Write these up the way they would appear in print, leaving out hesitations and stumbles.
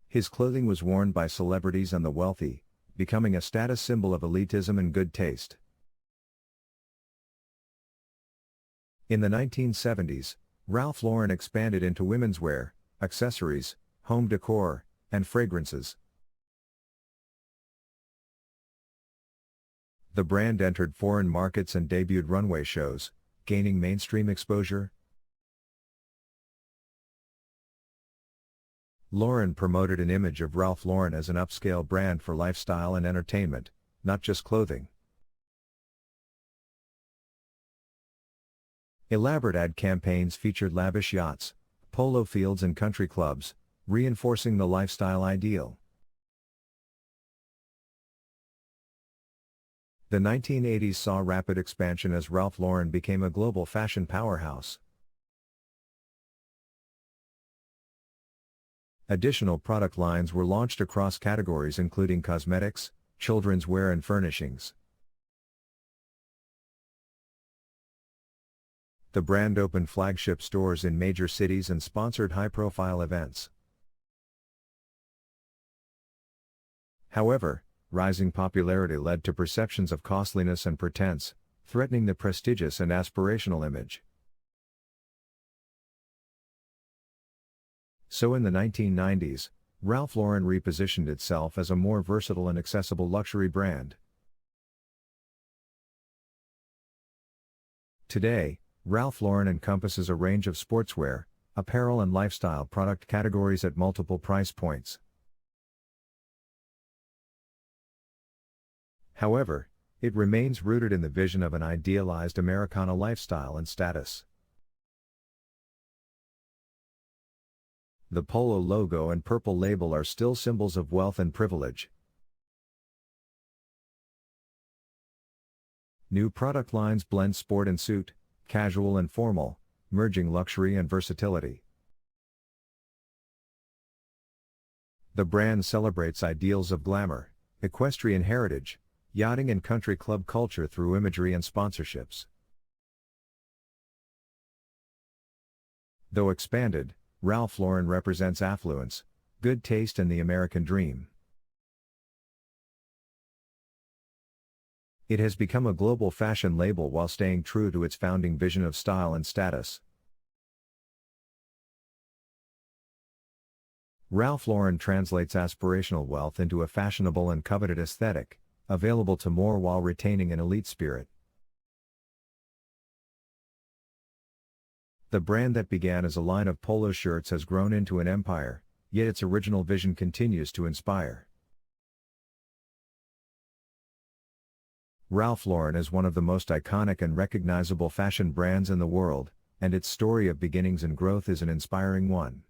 His clothing was worn by celebrities and the wealthy, becoming a status symbol of elitism and good taste. In the 1970s, Ralph Lauren expanded into women's wear, accessories, home decor, and fragrances. The brand entered foreign markets and debuted runway shows, gaining mainstream exposure. Lauren promoted an image of Ralph Lauren as an upscale brand for lifestyle and entertainment, not just clothing. Elaborate ad campaigns featured lavish yachts, polo fields and country clubs, reinforcing the lifestyle ideal. The 1980s saw rapid expansion as Ralph Lauren became a global fashion powerhouse. Additional product lines were launched across categories including cosmetics, children's wear and furnishings. The brand opened flagship stores in major cities and sponsored high-profile events. However, rising popularity led to perceptions of costliness and pretense, threatening the prestigious and aspirational image. So in the 1990s, Ralph Lauren repositioned itself as a more versatile and accessible luxury brand. Today, Ralph Lauren encompasses a range of sportswear, apparel and lifestyle product categories at multiple price points. However, it remains rooted in the vision of an idealized Americana lifestyle and status. The polo logo and purple label are still symbols of wealth and privilege. New product lines blend sport and suit, casual and formal, merging luxury and versatility. The brand celebrates ideals of glamour, equestrian heritage, yachting and country club culture through imagery and sponsorships. Though expanded, Ralph Lauren represents affluence, good taste and the American dream. It has become a global fashion label while staying true to its founding vision of style and status. Ralph Lauren translates aspirational wealth into a fashionable and coveted aesthetic, available to more while retaining an elite spirit. The brand that began as a line of polo shirts has grown into an empire, yet its original vision continues to inspire. Ralph Lauren is one of the most iconic and recognizable fashion brands in the world, and its story of beginnings and growth is an inspiring one.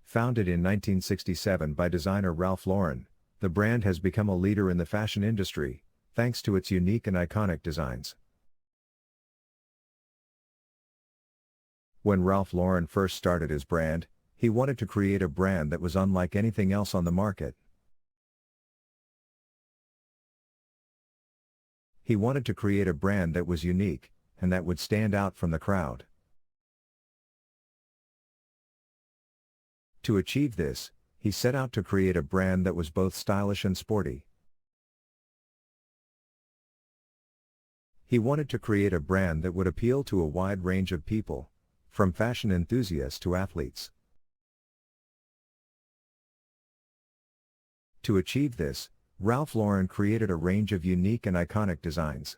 Founded in 1967 by designer Ralph Lauren, the brand has become a leader in the fashion industry, thanks to its unique and iconic designs. When Ralph Lauren first started his brand, he wanted to create a brand that was unlike anything else on the market. He wanted to create a brand that was unique, and that would stand out from the crowd. To achieve this, he set out to create a brand that was both stylish and sporty. He wanted to create a brand that would appeal to a wide range of people, from fashion enthusiasts to athletes. To achieve this, Ralph Lauren created a range of unique and iconic designs.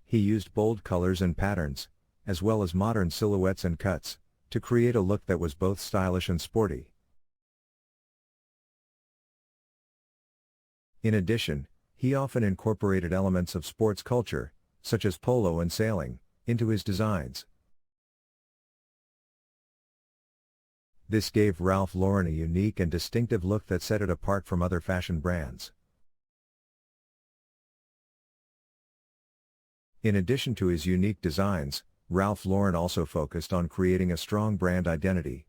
He used bold colors and patterns, as well as modern silhouettes and cuts, to create a look that was both stylish and sporty. In addition, he often incorporated elements of sports culture, such as polo and sailing, into his designs. This gave Ralph Lauren a unique and distinctive look that set it apart from other fashion brands. In addition to his unique designs, Ralph Lauren also focused on creating a strong brand identity.